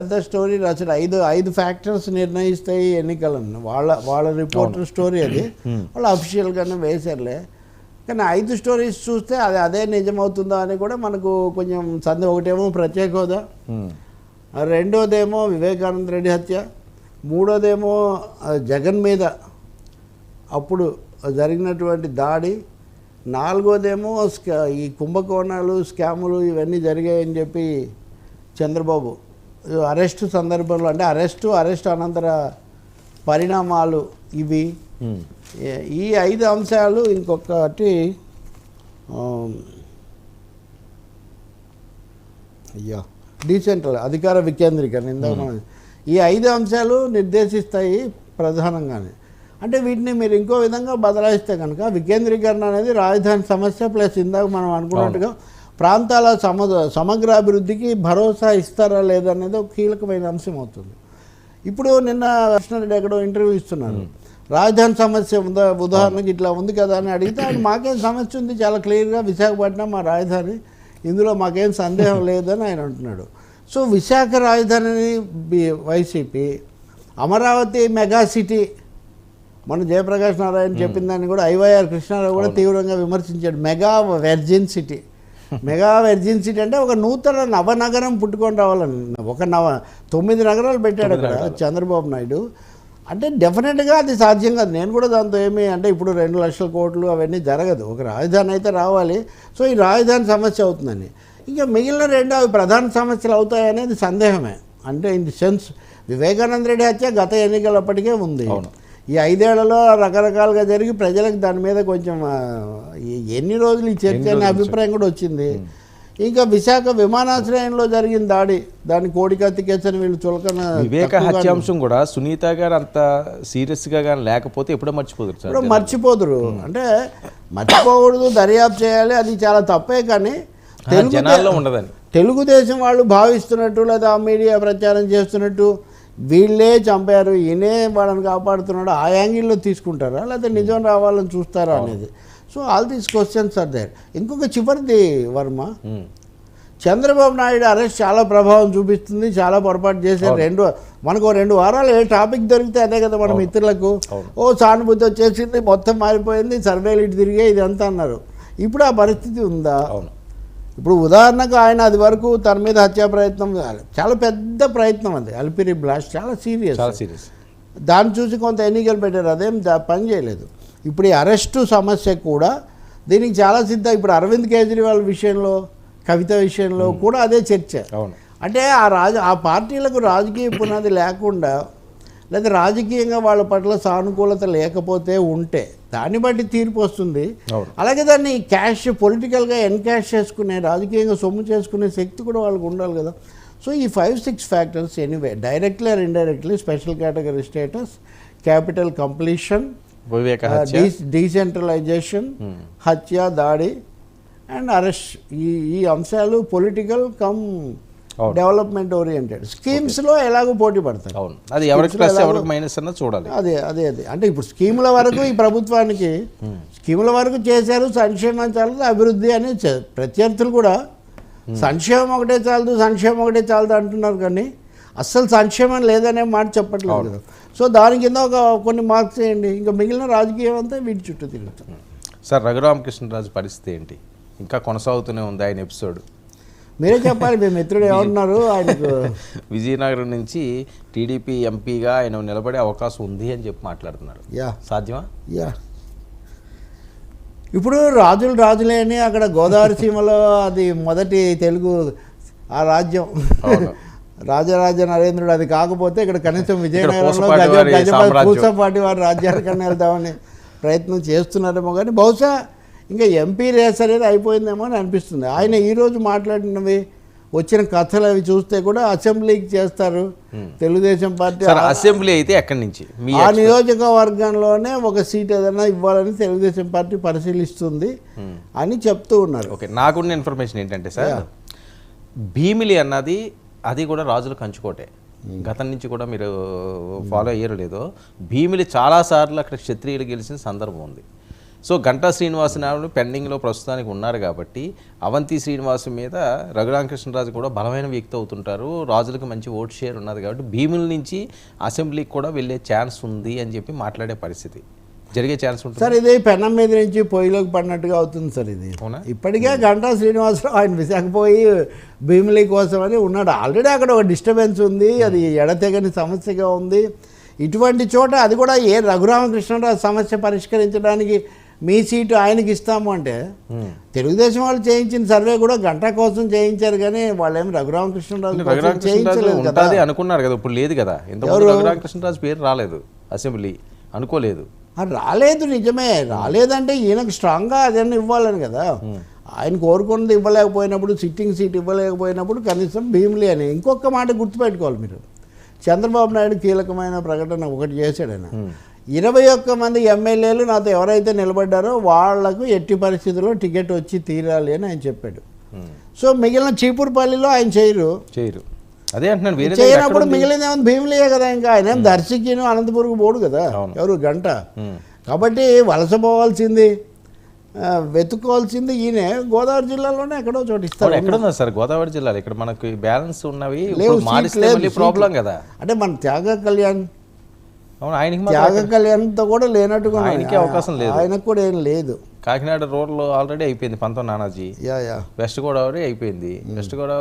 పెద్ద స్టోరీ రచన ఐదు ఫ్యాక్టర్స్ నిర్ణయిస్తాయి ఎన్నికలను. వాళ్ళ రిపోర్టర్ స్టోరీ అది, వాళ్ళు అఫీషియల్గానే వేశారులే. కానీ 5 స్టోరీస్ చూస్తే అదే నిజమవుతుందా అని కూడా మనకు కొంచెం సందేహం. ఒకటేమో ప్రత్యేక హోదా, రెండోదేమో వివేకానంద రెడ్డి హత్య, మూడోదేమో జగన్ మీద అప్పుడు జరిగినటువంటి దాడి, నాలుగోదేమో ఈ కుంభకోణాలు స్కాములు ఇవన్నీ జరిగాయని చెప్పి చంద్రబాబు అరెస్టు సందర్భంలో, అంటే అరెస్ట్ అనంతర పరిణామాలు ఇవి. ఈ 5 అంశాలు. ఇంకొకటి డీసెంట్రల్ అధికార వికేంద్రీకరణ. ఈ 5 అంశాలు నిర్దేశిస్తాయి ప్రధానంగానే. అంటే వీటిని మీరు ఇంకో విధంగా బదలాయిస్తే కనుక వికేంద్రీకరణ అనేది రాజధాని సమస్య ప్లస్ ఇందాక మనం అనుకున్నట్టుగా ప్రాంతాల సమగ్రాభివృద్ధికి భరోసా ఇస్తారా లేదనేది ఒక కీలకమైన అంశం అవుతుంది. ఇప్పుడు నిన్న కృష్ణారెడ్డి ఎక్కడో ఇంటర్వ్యూ ఇస్తున్నారు, రాజధాని సమస్య ఉందా, ఉదాహరణకి ఇట్లా ఉంది కదా అని అడిగితే ఆయన మాకేం సమస్య ఉంది చాలా క్లియర్గా, విశాఖపట్నం మా రాజధాని, ఇందులో మాకేం సందేహం లేదని ఆయన అంటున్నాడు. సో విశాఖ రాజధానిని వైసీపీ, అమరావతి మెగా సిటీ, మన జయప్రకాష్ నారాయణ చెప్పిన దాన్ని కూడా ఐవైఆర్ కృష్ణారావు కూడా తీవ్రంగా విమర్శించాడు. మెగా వెర్జిన్ సిటీ అంటే ఒక నూతన నవనగరం పుట్టుకొని రావాలని. 9 నగరాలు పెట్టాడు అక్కడ చంద్రబాబు నాయుడు. అంటే డెఫినెట్గా అది సాధ్యం కాదు. నేను కూడా దాంతో ఏమి అంటే ఇప్పుడు 2 లక్షల కోట్లు అవన్నీ జరగదు. ఒక రాజధాని అయితే రావాలి. సో ఈ రాజధాని సమస్య అవుతుందని. ఇంకా మిగిలిన 2 అవి ప్రధాన సమస్యలు అవుతాయనేది సందేహమే. అంటే in the sense Vivekananda Reddy హత్య గత ఎన్నికలప్పటికే ఉంది. ఈ 5 ఏళ్లలో రకరకాలుగా జరిగి ప్రజలకు దాని మీద కొంచెం ఎన్ని రోజులు ఈ చర్చ అనే అభిప్రాయం కూడా వచ్చింది. ఇంకా విశాఖ విమానాశ్రయంలో జరిగిన దాడి, దాని కోడికత్తి కేసని వీళ్ళు చులకన. వివేక హత్యాంశం కూడా సునీత గారు అంత సీరియస్గా కానీ లేకపోతే ఎప్పుడో మర్చిపోదురు. అంటే మర్చిపోకూడదు, దర్యాప్తు చేయాలి, అది చాలా తప్పే. కానీ జనాల్లో ఉండదని తెలుగుదేశం వాళ్ళు భావిస్తున్నట్టు లేదా మీడియా ప్రచారం చేస్తున్నట్టు వీళ్ళే చంపారు, ఈయనే వాళ్ళని కాపాడుతున్నాడు, ఆ యాంగిల్లో తీసుకుంటారా లేదా నిజం రావాలని చూస్తారా అనేది. So all these questions are there. ఇంకొక చివరిది వర్మ, చంద్రబాబు నాయుడు అరెస్ట్ చాలా ప్రభావం చూపిస్తుంది, చాలా పొరపాటు చేశారు. మనకు 2 వారాలు ఏ టాపిక్ దొరికితే అదే కదా మన మిత్రులకు. సానుభూతి వచ్చేసింది, మొత్తం మారిపోయింది, సర్వేలు ఇటు తిరిగే ఇదంతా అన్నారు. ఇప్పుడు ఆ పరిస్థితి ఉందా? ఇప్పుడు ఉదాహరణకు ఆయన అది వరకు తన మీద హత్యా ప్రయత్నం, చాలా పెద్ద ప్రయత్నం, అది అల్పిరి బ్లాస్ట్, చాలా సీరియస్. దాన్ని చూసి కొంత ఎన్నికలు పెట్టారు, అదేం పని చేయలేదు. ఇప్పుడు ఈ అరెస్టు సమస్య కూడా దీనికి చాలా సిద్ధం. ఇప్పుడు అరవింద్ కేజ్రీవాల్ విషయంలో, కవిత విషయంలో కూడా అదే చర్చ. అంటే ఆ పార్టీలకు రాజకీయ పునాది లేకుండా లేదా రాజకీయంగా వాళ్ళ పట్ల సానుకూలత లేకపోతే ఉంటే దాన్ని బట్టి తీర్పు వస్తుంది. అలాగే దాన్ని పొలిటికల్గా ఎన్కాష్ చేసుకునే, రాజకీయంగా సొమ్ము చేసుకునే శక్తి కూడా వాళ్ళకు ఉండాలి కదా. సో ఈ 5-6 factors anyway, directly or indirectly, special category status, capital completion, decentralisation, హత్య, దాడి అండ్ అరెస్ట్, ఈ అంశాలు పొలిటికల్ కమ్ డెవలప్మెంట్ ఓరియంటెడ్ స్కీమ్స్లో ఎలాగో పోటీ పడతాయి. అది ఎవరికి ప్లస్ ఎవరికి మైనస్ అన్న చూడాలి. అదే అంటే ఇప్పుడు స్కీముల వరకు ఈ ప్రభుత్వానికి స్కీముల వరకు చేశారు, సంక్షేమం చాలదు, అభివృద్ధి అని ప్రత్యర్థులు కూడా సంక్షేమం ఒకటే చాలదు అంటున్నారు. కానీ అస్సలు సంక్షేమం లేదనే మాట చెప్పట్లేదు కదా. సో దాని కింద కొన్ని మార్క్స్ వేయండి, ఇంకా మిగిలిన రాజకీయం అంతా వీటి చుట్టూ తిరుగుతుంది. సార్, రఘురామకృష్ణరాజు పరిస్థితి ఏంటి? ఇంకా కొనసాగుతూనే ఉంది ఆయన ఎపిసోడ్? మీరే చెప్పాలి, మీ మిత్రుడు ఏమన్నారు ఆయనకు? విజయనగరం నుంచి టీడీపీ ఎంపీగా ఆయన నిలబడే అవకాశం ఉంది అని చెప్పి మాట్లాడుతున్నారు. సాధ్యమా? ఇప్పుడు రాజులే అని అక్కడ గోదావరి సీమలో అది మొదటి తెలుగు ఆ రాజ్యం, రాజరాజ నరేంద్రుడు. అది కాకపోతే ఇక్కడ కనీసం విజయనగరంలో పూసపాటి వారి రాజ్యానికన్నా వెళ్దామని ప్రయత్నం చేస్తున్నారేమో. కానీ బహుశా ఇంకా ఎంపీ రేస్ అనేది అయిపోయిందేమో అని అనిపిస్తుంది. ఆయన ఈరోజు మాట్లాడినవి, వచ్చిన కథలు అవి చూస్తే కూడా అసెంబ్లీకి చేస్తారు తెలుగుదేశం పార్టీ. అసెంబ్లీ అయితే ఎక్కడి నుంచి? ఆ నియోజకవర్గంలోనే ఒక సీట్ ఏదైనా ఇవ్వాలని తెలుగుదేశం పార్టీ పరిశీలిస్తుంది అని చెప్తూ ఉన్నారు. ఓకే, నాకున్న ఇన్ఫర్మేషన్ ఏంటంటే సార్, భీమిలి అన్నది అది కూడా రాజుల కంచుకోటే. గతం నుంచి కూడా మీరు ఫాలో అయ్యారో లేదో, భీమిలి చాలాసార్లు అక్కడ క్షత్రియులు గెలిచిన సందర్భం ఉంది. సో గంటా శ్రీనివాసరావు పెండింగ్లో ప్రస్తుతానికి ఉన్నారు కాబట్టి అవంతి శ్రీనివాస్ మీద రఘురామకృష్ణరాజు కూడా బలమైన వ్యక్తి అవుతుంటారు, రాజులకు మంచి ఓట్ షేర్ ఉన్నది కాబట్టి భీముల నుంచి అసెంబ్లీకి కూడా వెళ్ళే ఛాన్స్ ఉంది అని చెప్పి మాట్లాడే పరిస్థితి జరిగే ఛాన్స్ ఉంటుంది. సార్ ఇది పెనం మీద నుంచి పొయ్యిలోకి పడినట్టుగా అవుతుంది సార్ ఇది. ఇప్పటికే గంటా శ్రీనివాసరావు ఆయన విశాఖపోయి భీమిలి కోసం అని ఉన్నాడు. ఆల్రెడీ అక్కడ ఒక డిస్టర్బెన్స్ ఉంది, అది ఎడతెగని సమస్యగా ఉంది. ఇటువంటి చోట అది కూడా రఘురామకృష్ణరాజు సమస్య పరిష్కరించడానికి మీ సీటు ఆయనకి ఇస్తాము అంటే తెలుగుదేశం వాళ్ళు చేయించిన సర్వే కూడా గంటా కోసం చేయించారు, కానీ వాళ్ళేమి రఘురామకృష్ణరాజు చేయించలేదు కదా అనుకున్నారు కదా, ఇప్పుడు లేదు కదా. ఇంతకుముందు రఘురామకృష్ణరాజు పేరు రాలేదు అసెంబ్లీ, అనుకోలేదు. రాలేదు, నిజమే రాలేదంటే ఈయనకు స్ట్రాంగ్గా అదన్నీ ఇవ్వాలని కదా. ఆయన కోరుకున్నది ఇవ్వలేకపోయినప్పుడు, సిట్టింగ్ సీట్ ఇవ్వలేకపోయినప్పుడు కనీసం భీమిలి అని. ఇంకొక మాట గుర్తుపెట్టుకోవాలి మీరు, చంద్రబాబు నాయుడు కీలకమైన ప్రకటన ఒకటి చేశాడు. ఆయన 21 మంది ఎమ్మెల్యేలు నాతో ఎవరైతే నిలబడ్డారో వాళ్లకు ఎట్టి పరిస్థితుల్లో టికెట్ వచ్చి తీరాలి అని ఆయన చెప్పాడు. సో మిగిలిన చీపురుపల్లిలో ఆయన చేయరు. అదే అంటున్నాను, చేయనప్పుడు మిగిలిన ఏమైనా భీమిలియే కదా. ఇంకా ఆయన ఏం దర్శికిను అనంతపురం పోడు కదా ఎవరు గంట. కాబట్టి వలస పోవాల్సింది, వెతుక్కోవాల్సింది ఈయన గోదావరి జిల్లాలోనే ఎక్కడో చోటు ఇస్తారు. ఎక్కడున్నారు సార్ గోదావరి జిల్లాలో? ఇక్కడ మనకు బ్యాలెన్స్ ఉన్నవి ప్రాబ్లం కదా. అంటే మన త్యాగ కళ్యాణ్, ఆయనకి త్యాగ కళ్యాణ్తో కూడా లేనట్టుగా ఆయనకి అవకాశం లేదు, ఆయనకు కూడా ఏం లేదు. కాకినాడ రోడ్లో ఆల్రెడీ అయిపోయింది 19 నానాజీ, వెస్ట్ గోదావరి అయిపోయింది, వెస్ట్ గోదావరి